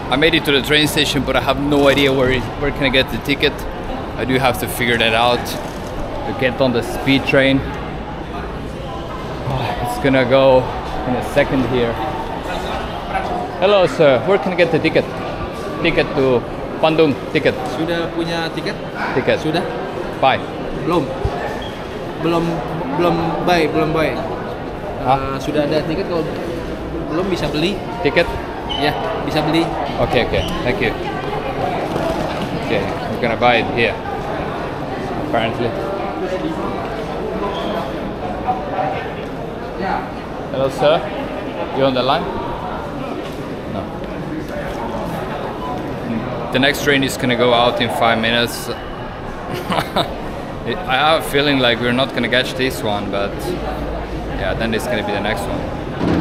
I made it to the train station, but I have no idea where can I get the ticket. I do have to figure that out to get on the speed train. It's gonna go in a second here. Hello sir, where can I get the ticket? Ticket to Bandung, ticket. Sudah punya tiket? Tiket. Sudah? Buy. Belum buy. Sudah ada tiket, kalau belum bisa beli. Ticket? Ya, bisa beli. Okay, thank you. Okay, we're gonna buy it here. Apparently. Hello sir, you on the line? No. The next train is gonna go out in 5 minutes. I have a feeling like we're not gonna catch this one, but yeah, then it's gonna be the next one.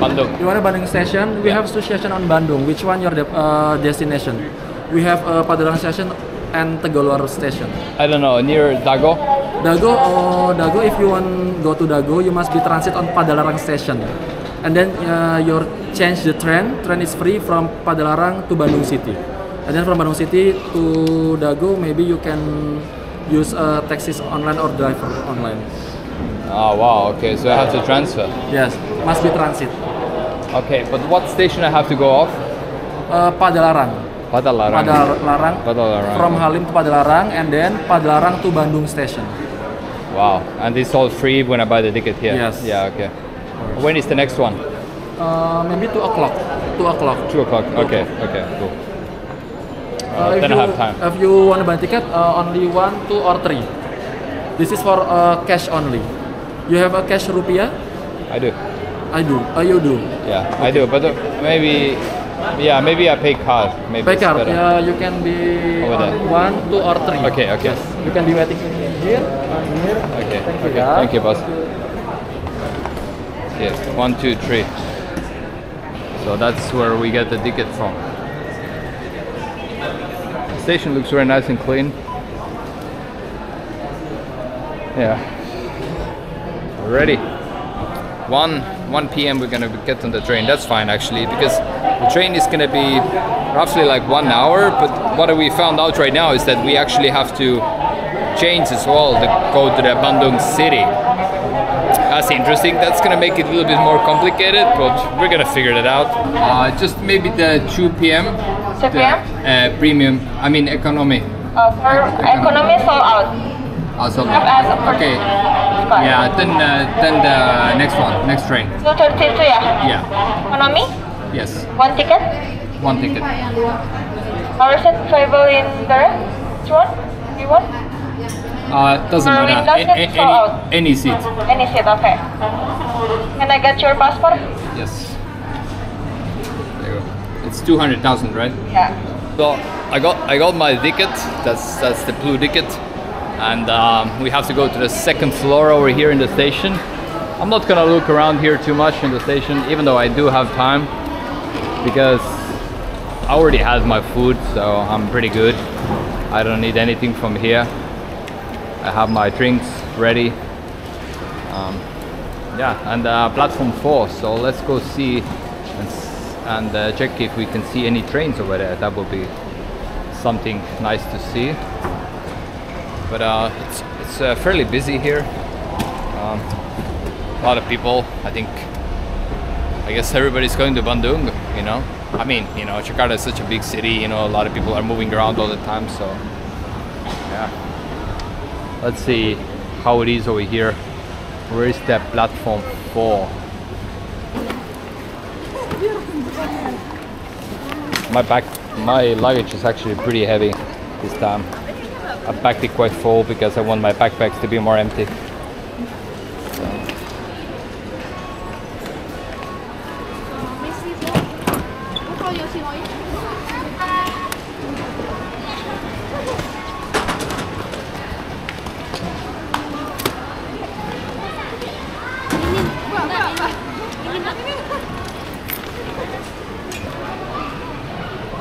Bandung. You want a Bandung station? We have two stations on Bandung. Which one your destination? We have Padalarang Station and Tegalluar Station. I don't know, near Dago? Dago, if you want go to Dago, you must be transit on Padalarang Station. And then you change the train. Train is free from Padalarang to Bandung City. And then from Bandung City to Dago, maybe you can use taxis online or driver online. Oh wow, okay, so I have to transfer. Yes, must be transit. Okay, but what station I have to go off? Padalarang. Padalarang. From Halim to Padalarang, and then Padalarang to Bandung Station. Wow, and this all free when I buy the ticket here? Yes. Yeah, okay. When is the next one? Maybe 2 o'clock. 2 o'clock. 2 o'clock, okay, cool. Then I have time. If you want to buy ticket, only 1, 2, or 3. This is for cash only. You have a cash rupiah? I do. You do? Yeah, okay. I do, but maybe I pay card. Maybe pay card, yeah, you can be on 1, 2, or 3. Okay. Yes. You can be waiting in here, here. Okay, thank you, boss. Yes, 1, 2, 3. So that's where we get the ticket from. The station looks very nice and clean. Yeah. We're ready. 1 p.m. we're gonna get on the train. That's fine actually, because the train is gonna be roughly like 1 hour, but what we found out right now is that we actually have to change as well to go to the Bandung city. That's interesting. That's gonna make it a little bit more complicated, but we're gonna figure that out. Just maybe the 2 p.m. 2 p.m. Premium, I mean economy. For economy sold out. Sold out. Okay. Yeah, then the next train. 2:32 ya? Yeah. Economy? Yes. 1 ticket? 1 ticket. Or is it travel in there? Which one? You want? Doesn't matter. Any seat. Any seat, okay. Can I get your passport? Yes. There you go. It's 200,000, right? Yeah. So I got my ticket. That's the blue ticket. And we have to go to the second floor over here in the station. I'm not gonna look around here too much in the station, even though I do have time, because I already had my food, so I'm pretty good. I don't need anything from here. I have my drinks ready. Yeah, and platform 4, so let's go see and check if we can see any trains over there. That would be something nice to see. But it's fairly busy here. A lot of people. I guess everybody's going to Bandung, you know. I mean, you know, Jakarta is such a big city, you know, a lot of people are moving around all the time, so yeah. Let's see how it is over here. Where is that platform 4? My luggage is actually pretty heavy this time. I packed it quite full because I want my backpacks to be more empty.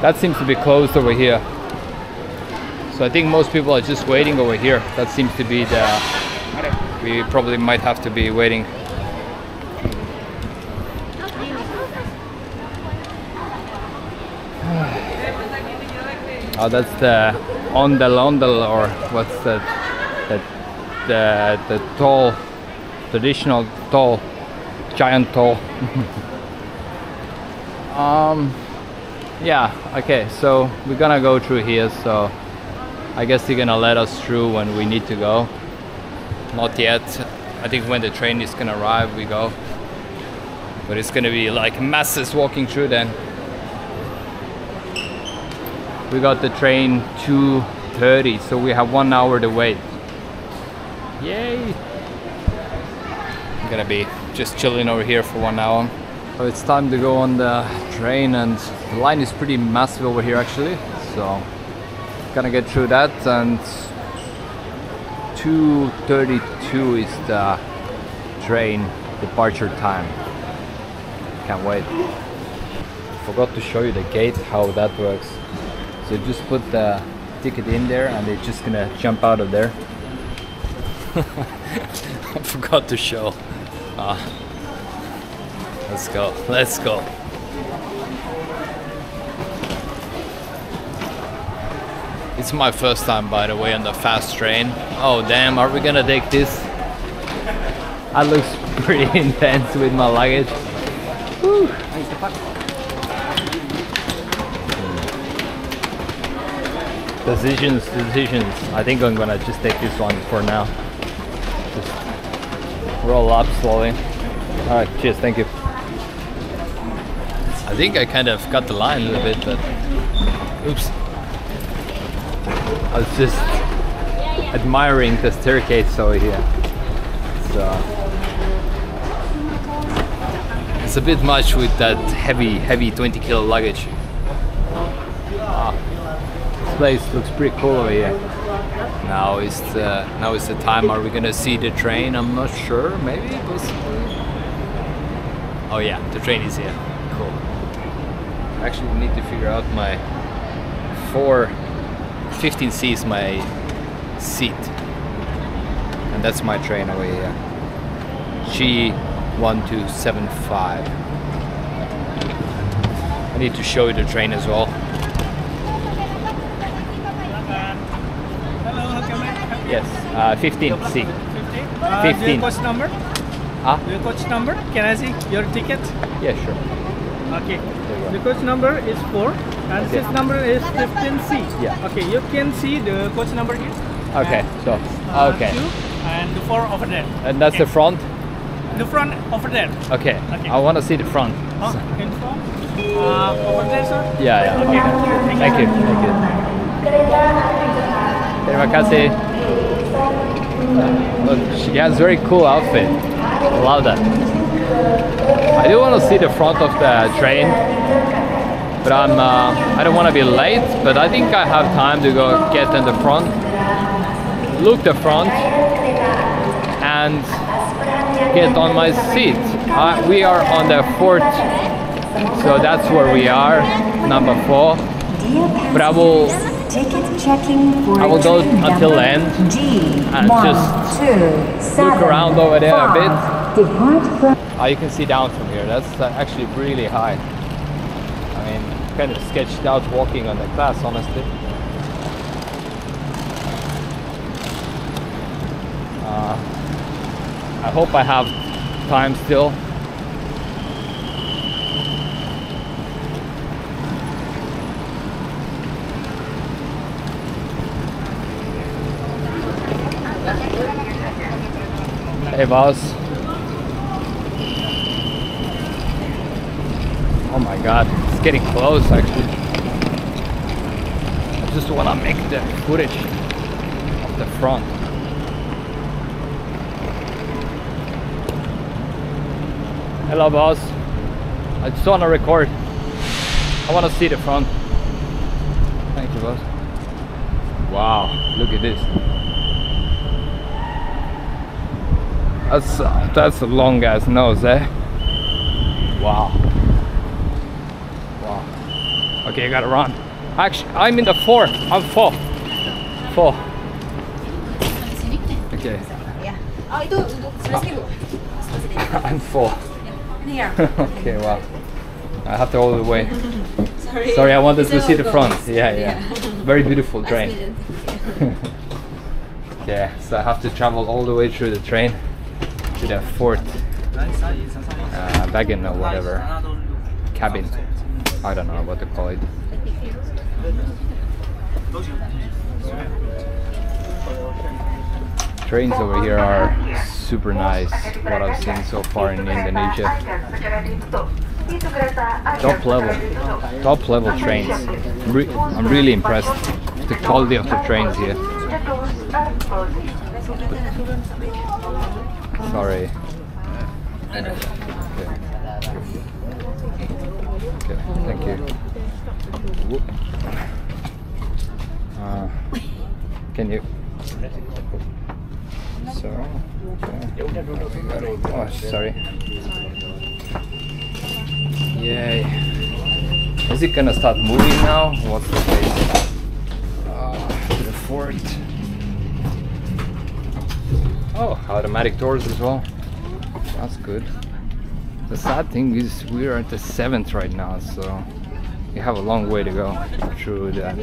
That seems to be closed over here. So I think most people are just waiting over here. That seems to be the... We probably might have to be waiting. Oh, that's the ondel or what's that? The tall, traditional tall, giant tall. Yeah, okay, so we're gonna go through here, so I guess they're gonna let us through when we need to go. Not yet. I think when the train is gonna arrive, we go. But it's gonna be like masses walking through then. We got the train 2:30, so we have 1 hour to wait. Yay! I'm gonna be just chilling over here for 1 hour. So it's time to go on the train, and the line is pretty massive over here actually. So gonna get through that, and 2:32 is the train departure time. Can't wait. Forgot to show you the gate, how that works. So just put the ticket in there and it's just gonna jump out of there. I forgot to show. Let's go, let's go. It's my first time, by the way, on the fast train. Oh damn, are we gonna take this? That looks pretty intense with my luggage. Whew. Decisions. I think I'm gonna just take this one for now. Just roll up slowly. Alright, cheers, thank you. I think I kind of got the line a little bit, but oops. I was just admiring the staircase over here. So it's a bit much with that heavy 20 kilo luggage. This place looks pretty cool over here. Now is the time. Are we gonna see the train? I'm not sure. Maybe, possibly. Oh yeah, the train is here. Cool. Actually, we need to figure out my 415C is my seat, and that's my train over here. G1275. I need to show you the train as well. Yes, 15C. 15. Your coach number? Your coach number? Can I see your ticket? Yeah, sure. Okay. The coach number is 4 and Okay. this number is 15C. Yeah. Okay, you can see the coach number here. Okay, so, okay. 2 and the 4 over there. And that's the front? The front over there. Okay, Okay. I want to see the front. In front? Over there, sir? Yeah, Okay. okay. Thank you. Terima kasih. Look, she has a very cool outfit. I love that. I do want to see the front of the train, but I don't want to be late, but I think I have time to go get in the front, look the front, and get on my seat. We are on the 4th, so that's where we are, number 4. But I will go until the end and just look around over there a bit. You can see down from here. That's actually really high. I mean, kind of sketched out walking on the class, honestly. I hope I have time still. Hey boss. Oh my god, it's getting close actually. I just want to make the footage of the front. Hello boss. I just want to record. I want to see the front. Thank you boss. Wow, look at this. That's a long ass nose, eh? Wow. Wow. Okay, I gotta run. Actually, I'm in the 4. I'm 4. 4. Okay. Oh, itu untuk 11.000. I'm 4. Here. Okay, wow. I have to hold it away. Sorry, I wanted to It's see the all front. goes. Yeah. Very beautiful train. Minute. Yeah, so I have to travel all the way through the train to the fourth wagon or whatever, cabin. I don't know what to call it. Trains over here are super nice, what I've seen so far in Indonesia. Top level trains. I'm really impressed with the quality of the trains here. Sorry. Okay, thank you. Can you? So, oh, sorry. Yay. Is it gonna start moving now? What's the case? To the fort. Oh, automatic doors as well. That's good. The sad thing is we're at the 7th right now, so we have a long way to go through that.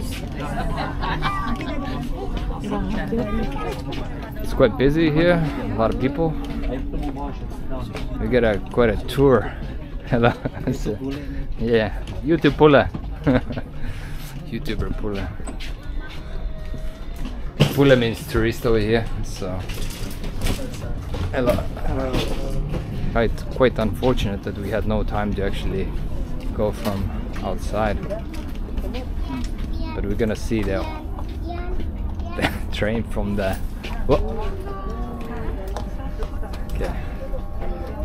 It's quite busy here, a lot of people. We get quite a tour. Hello. Yeah, YouTube Pula. YouTuber Pula. Pula means tourist over here, so hello. Quite unfortunate that we had no time to actually go from outside, but we're gonna see the train from the okay,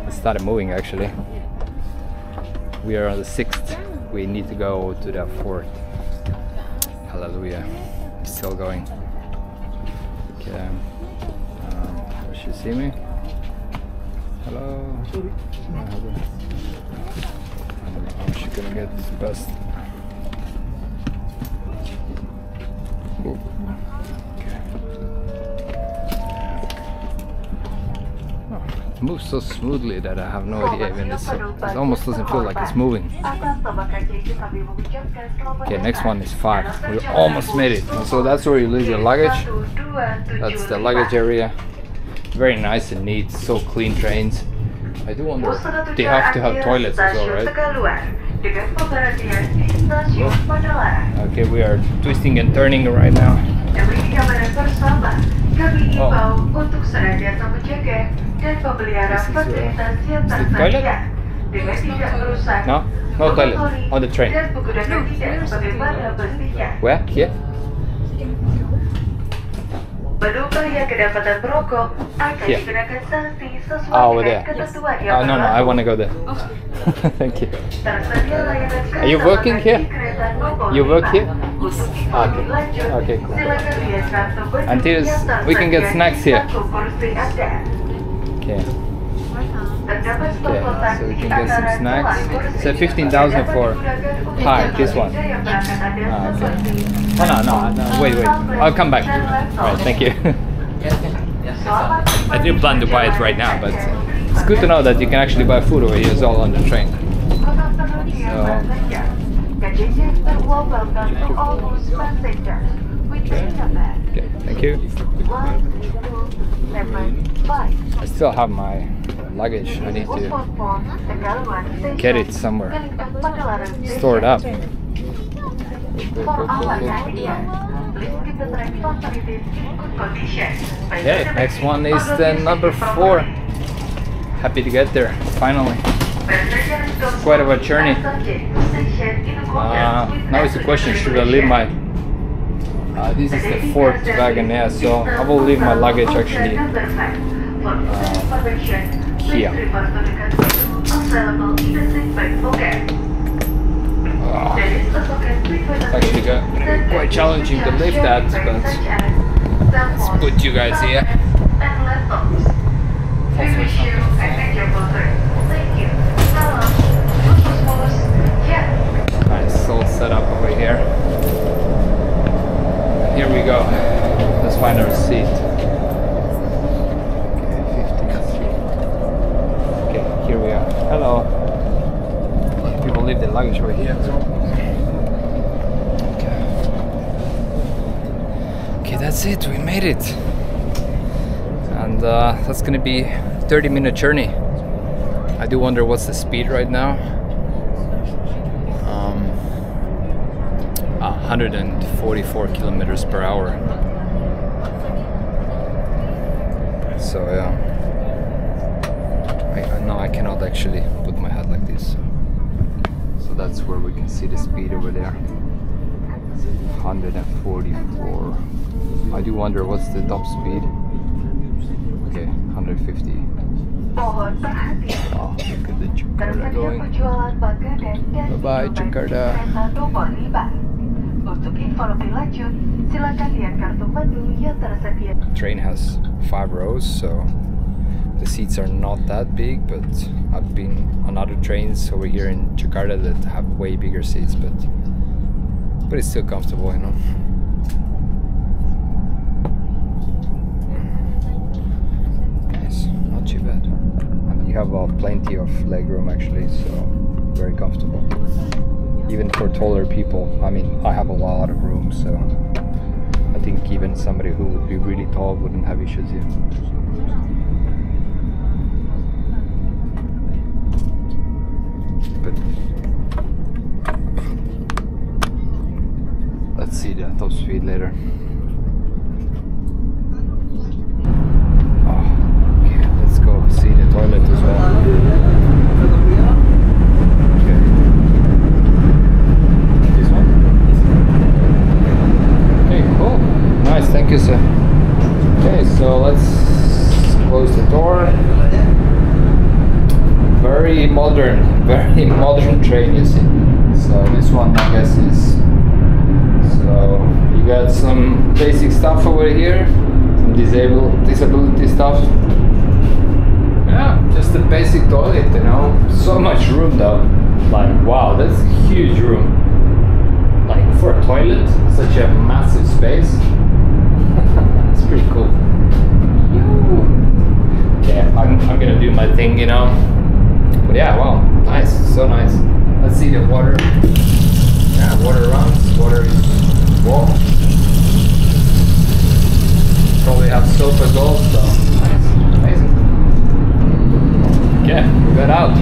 it started moving actually. We are on the 6th, we need to go to the 4th. Hallelujah, it's still going. Okay, does she see me? Hello. I don't know how she's gonna get this bus. Okay. Oh, it moves so smoothly that I have no idea when it almost doesn't feel like it's moving. Okay, next one is 5. We almost made it. So that's where you leave your luggage. That's the luggage area. Very nice and neat, so clean trains. I do wonder, they have to have toilets as well, right? Okay, we are twisting and turning right now. Oh. Is the toilet? No? No toilet on the train. Where? Here? Yeah. Oh, over there. Oh, no, I want to go there. Thank you. Are you working here? You work here? Okay. Okay, cool. Until we can get snacks here. Okay. Okay, so we can get some snacks. It's a 15,000 for this one. Okay. Oh no, wait. I'll come back. Alright, thank you. I didn't plan to buy it right now, but it's good to know that you can actually buy food over here as well on the train. So, okay, thank you. I still have my luggage. I need to get it somewhere. Store it up. Okay, next one is the number 4. Happy to get there, finally. It's quite of a journey. Now is the question, should I leave my... this is the 4th wagon, yeah, so I will leave my luggage actually here. It's actually quite challenging to lift that, but let's put you guys here. Nice, all set up over here. Here we go. Let's find our seat. Okay, here we are. Hello. People leave their luggage over here as well. that's it. We made it. And that's gonna be a 30-minute journey. I do wonder what's the speed right now. 144 kilometers per hour. So yeah. No, I cannot actually put my head like this. So that's where we can see the speed over there. 144. I do wonder what's the top speed. Okay, 150. Oh, look at the Jakarta going. Bye-bye, Jakarta. The train has 5 rows, so the seats are not that big, but I've been on other trains over here in Jakarta that have way bigger seats, but it's still comfortable, you know. Nice, not too bad. And you have plenty of legroom actually, so very comfortable. Even for taller people. I mean, I have a lot of room, so I think even somebody who would be really tall wouldn't have issues here. But let's see the top speed later. Oh, okay, let's go see the toilet as well. Okay. This one? Okay, cool. Nice, thank you, sir. Okay, so let's close the door. Very modern train, you see. So this one, I guess, is. So you got some basic stuff over here, some disability stuff. Yeah, just a basic toilet, you know. So much room though. Like, wow, that's a huge room. Like for a toilet, such a massive space. It's pretty cool. Yeah, I'm gonna do my thing, you know. But yeah, wow, nice, so nice. Let's see the water. Yeah, water runs, water is warm. Probably have soap as well, so nice, amazing. Okay, we got out.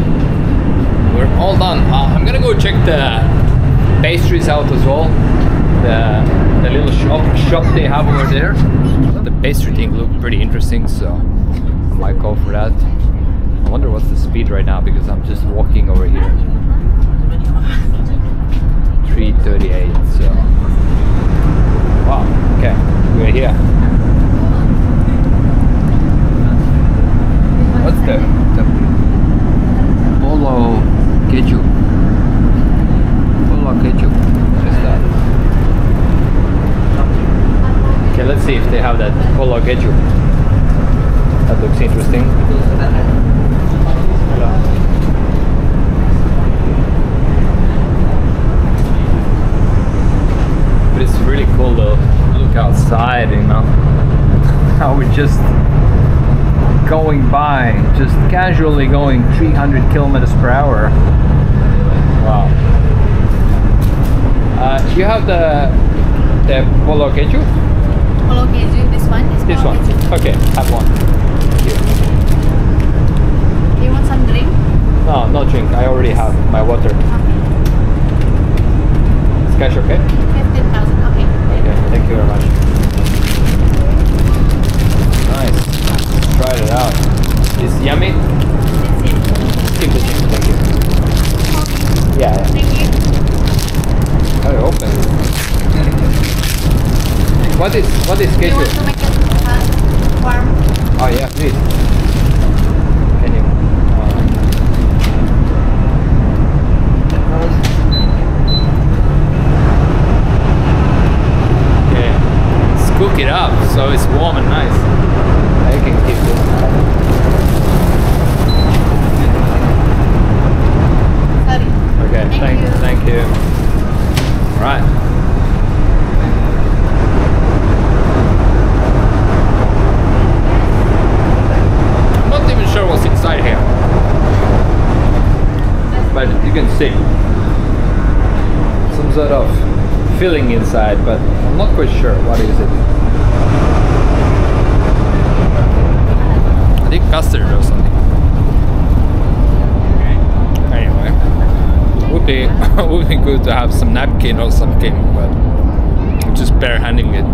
We're all done. I'm gonna go check the pastries out as well. The little shop they have over there. The pastry thing looked pretty interesting, so I might go for that. I wonder what's the speed right now because I'm just walking over here. 338, so wow, okay, we're here. What's the Polo Keju? Polo Keju, what is that? Okay, let's see if they have that Polo Keju. That looks interesting. But it's really cool to look outside, you know. How we're just going by, just casually going 300 kilometers per hour. Wow. You have the Polo Keju? Polo Keju, this one is This Polo one? Keju. Okay, have one. Thank you. Do you want some drink? No, no drink. I already have my water. Okay. Is cash okay? 15,000, okay. Okay, thank you very much. Nice. Tried it out. Is it yummy? Simple, thank you. Yeah, yeah. Thank you. Oh, open. What is Do you Keju? want to make it warm? Oh yeah, please. Can you? Okay. Let's cook it up so it's warm and nice. I can keep this. Sorry. Okay, thank you. All right. I'm not even sure what's inside here, but you can see some sort of filling inside, but I'm not quite sure what is it. think custard or something. Anyway, would be would be good to have some napkin or something, but I'm just barehanding it.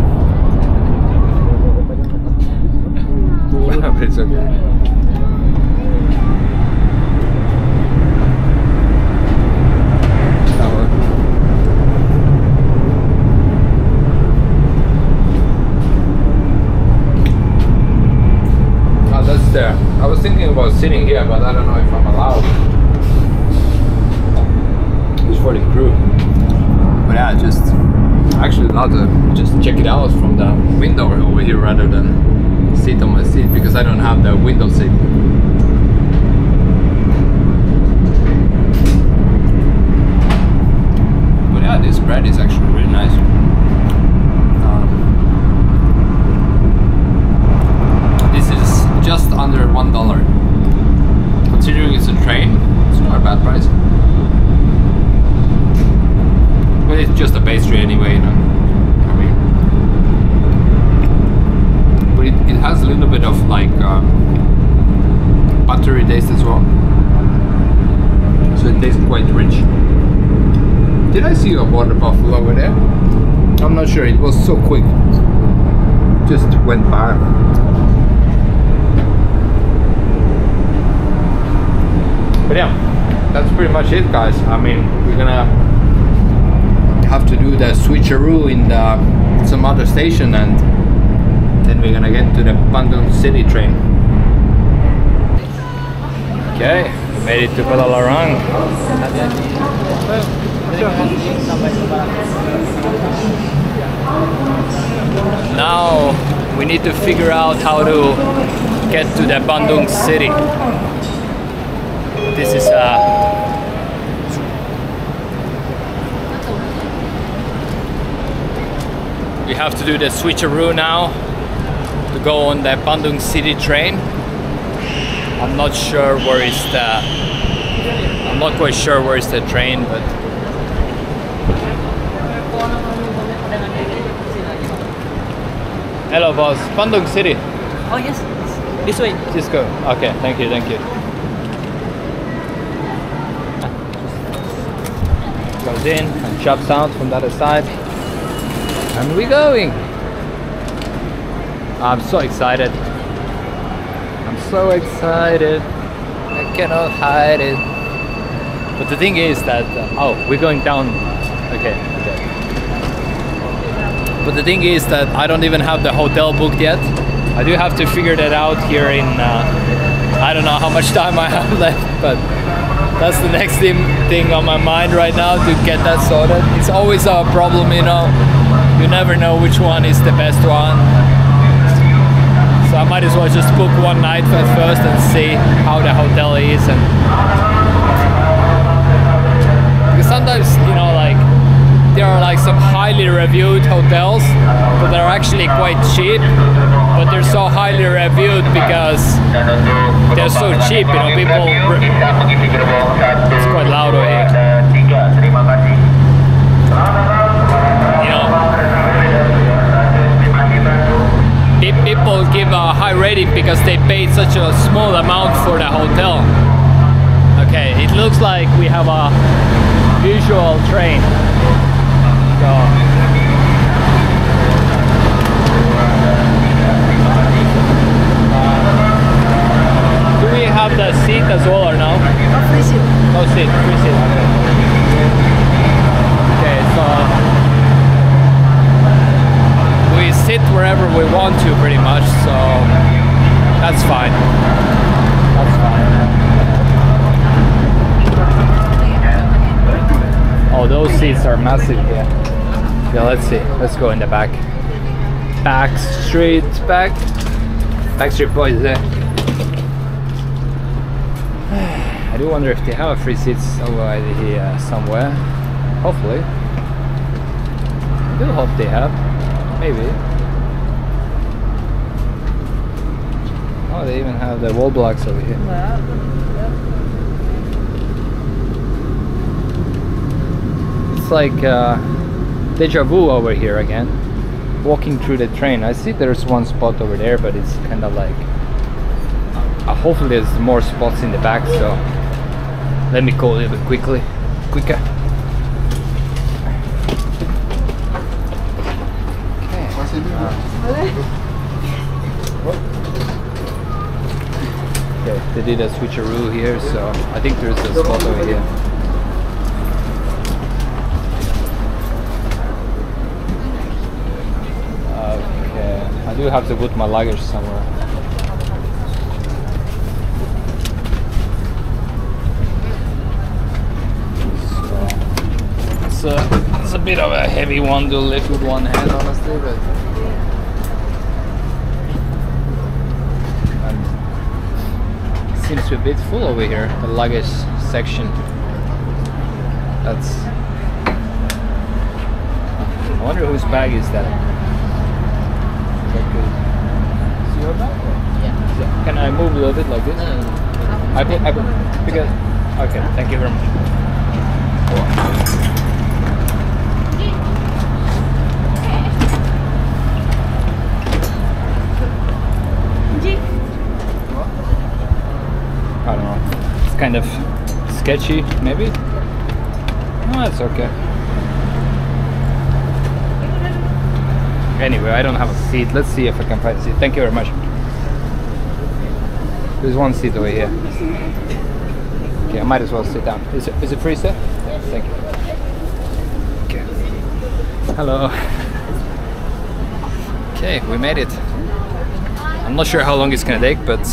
But it's okay. There. I was thinking about sitting here, but I don't know if I'm allowed. It's for the crew. But yeah, just actually allowed to just check it out from the window over here rather than sit on my seat because I don't have the window seat. But yeah, this bread is actually really nice. Just under $1. Considering it's a train, it's not a bad price. But it's just a pastry anyway, you know. I mean, but it has a little bit of like buttery taste as well. So it tastes quite rich. Did I see a water buffalo over there? I'm not sure. It was so quick. Just went by. But yeah, that's pretty much it, guys. I mean, we're gonna have to do the switcheroo in some other station, and then we're gonna get to the Bandung city train. Okay, we made it to Padalarang. Now we need to figure out how to get to the Bandung city. This is we have to do the switcheroo now to go on the Bandung city train. I'm not sure where is the I'm not quite sure where is the train, but hello boss, Bandung city. Oh yes, this way. Just go. Okay, thank you, thank you. Goes in and chops out from the other side, and we're going. I'm so excited. I'm so excited. I cannot hide it. But the thing is that oh, we're going down. Okay. But the thing is that I don't even have the hotel booked yet. I do have to figure that out here in I don't know how much time I have left, but that's the next thing on my mind right now, to get that sorted. It's always a problem, you know. You never know which one is the best one. So I might as well just book one night at first and see how the hotel is. And because sometimes, you know, like there are like some highly reviewed hotels, but they're actually quite cheap. But they're so highly reviewed because they're so cheap, you know, people... It's quite loud over here. You know, people give a high rating because they paid such a small amount for the hotel. Okay, it looks like we have a visual train. So... have the seat as well or no? No free seat. No seat, free seat. Okay, so we sit wherever we want to pretty much, so that's fine. That's fine. Oh, those seats are massive here. Yeah, let's see. Let's go in the back. Backstreet boys there. I do wonder if they have a free seats over here somewhere. Hopefully. I do hope they have. Maybe. Oh, they even have the wall blocks over here. It's like deja vu over here again. Walking through the train. I see there's one spot over there, but it's kind of like Hopefully there's more spots in the back, so let me go a little bit quicker. Okay. Okay, they did a switcheroo here, so I think there's a spot over here. Okay, I do have to put my luggage somewhere. So it's a bit of a heavy one to lift with one hand, honestly, but it seems to be a bit full over here, the luggage section. That's... I wonder whose bag is that? Is that good? Is your bag? Yeah. Can I move a little bit like this? I put because... Okay, thank you very much. I don't know. It's kind of sketchy, maybe? No, it's okay. Anyway, I don't have a seat. Let's see if I can find a seat. Thank you very much. There's one seat over here. Okay, I might as well sit down. Is it free, sir? Yeah, thank you. Okay. Hello. Okay, we made it. I'm not sure how long it's gonna take, but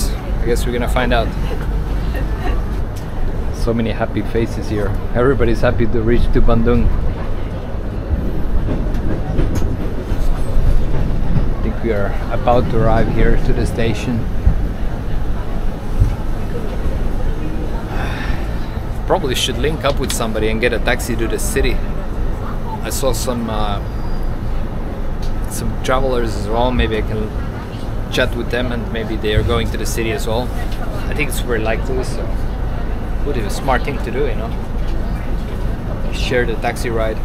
I guess we're gonna find out. So many happy faces here. Everybody's happy to reach To Bandung. I think we are about to arrive here to the station. Probably should link up with somebody and get a taxi to the city. I saw some travelers as well. Maybe I can chat with them and maybe they are going to the city as well. I think it's very likely, so would be a smart thing to do, you know. Share the taxi ride.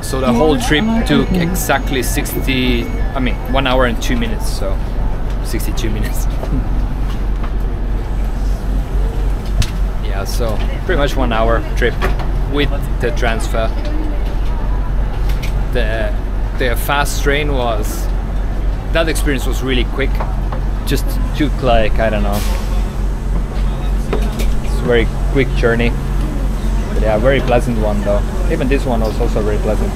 So the whole trip took exactly 1 hour and 2 minutes, so 62 minutes. Yeah, so pretty much 1 hour trip with the transfer. The fast train was, that experience was really quick. Just took like, I don't know, it's a very quick journey. But yeah, very pleasant one though. Even this one was also very pleasant.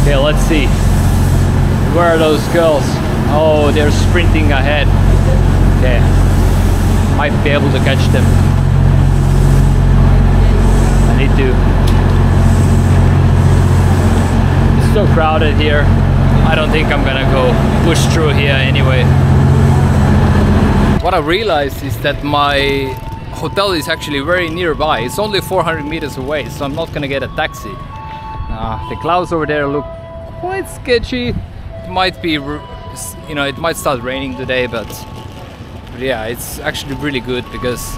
Okay, let's see. Where are those girls? Oh, they're sprinting ahead. Okay, might be able to catch them. I need to. It's so crowded here. I don't think I'm gonna go push through here anyway. What I realized is that my hotel is actually very nearby. It's only 400 meters away, so I'm not gonna get a taxi. The clouds over there look quite sketchy. It might be, you know, it might start raining today, but yeah, it's actually really good because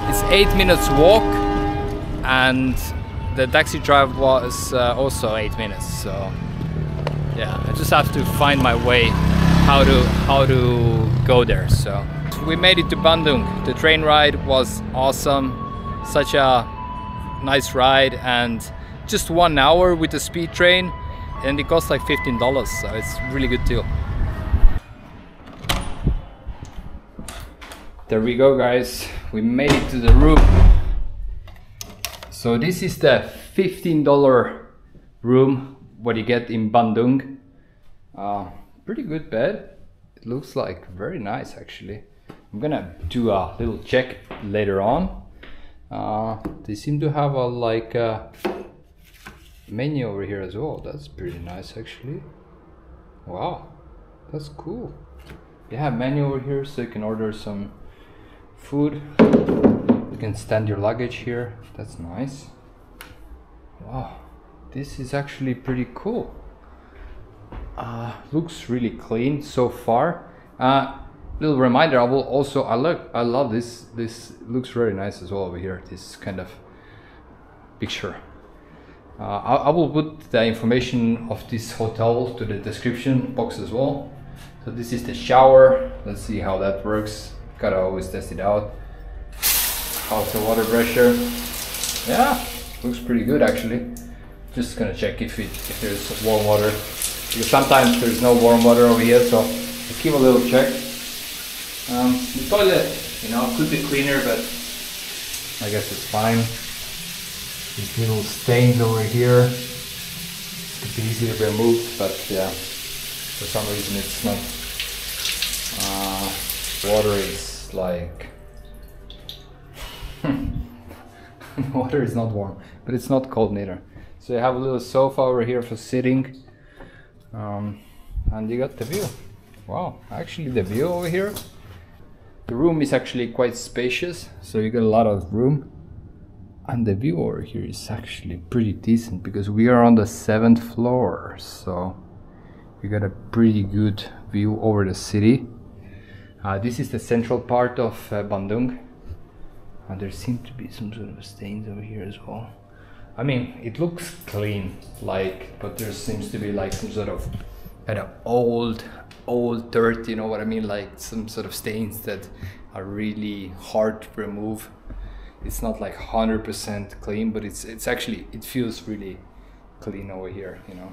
it's 8 minutes walk and the taxi drive was also 8 minutes. So yeah, I just have to find my way how to go there. So we made it to Bandung. The train ride was awesome, such a nice ride, and just 1 hour with the speed train, and it costs like $15, so it's a really good deal. There we go, guys, we made it to the room. So this is the $15 room what you get in Bandung. Pretty good bed. It looks like very nice actually. I'm gonna do a little check later on. They seem to have a like menu over here as well. That's pretty nice actually. Wow, that's cool. You have menu over here so you can order some food. You can stand your luggage here. That's nice. Wow, this is actually pretty cool. Looks really clean so far. little reminder, I love this. This looks very nice as well over here. This kind of picture. I will put the information of this hotel to the description box as well. So this is the shower. Let's see how that works. Gotta always test it out. How's the water pressure? Yeah, looks pretty good actually. Just gonna check if there's warm water, because sometimes there's no warm water over here. So let's give a little check. The toilet, you know, could be cleaner, but I guess it's fine. These little stains over here could be easily removed, but yeah, for some reason it's not. Water is like water is not warm, but it's not cold neither. So you have a little sofa over here for sitting, and you got the view. Wow, actually the view over here, the room is actually quite spacious, so you got a lot of room. And the view over here is actually pretty decent, because we are on the 7th floor, so you got a pretty good view over the city. This is the central part of Bandung, and there seem to be some sort of stains over here as well. I mean, it looks clean, like, but there seems to be like some sort of kind of old dirt, you know what I mean, like some sort of stains that are really hard to remove. It's not like 100% clean, but it's actually, it feels really clean over here, you know.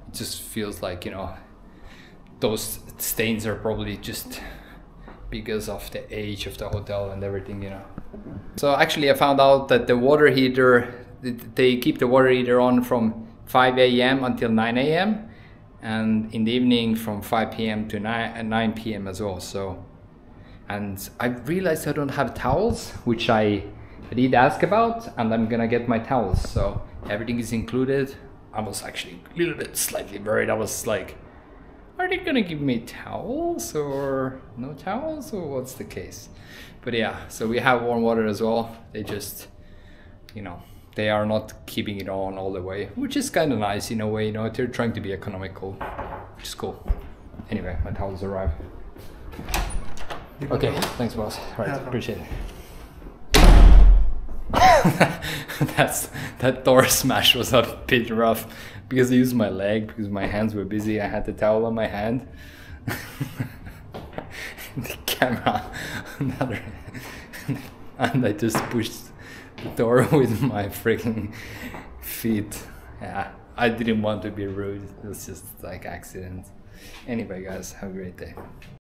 It just feels like, you know, those stains are probably just because of the age of the hotel and everything, you know. So actually I found out that the water heater, they keep the water heater on from 5 a.m. until 9 a.m. and in the evening from 5 p.m. to 9 p.m. as well. So, and I realized I don't have towels, which I did ask about, and I'm gonna get my towels. So everything is included. I was actually a little bit slightly worried. I was like, are they gonna give me towels or no towels, or what's the case? But yeah, so we have warm water as well. They just, you know, they are not keeping it on all the way, which is kind of nice in a way, you know. They're trying to be economical, which is cool. Anyway, my towels arrive. Okay, thanks boss. All right, appreciate it. That door smash was a bit rough, because I used my leg, because my hands were busy. I had the towel on my hand. The camera on the other hand. And I just pushed the door with my freaking feet. Yeah, I didn't want to be rude. It was just like accident. Anyway guys, have a great day.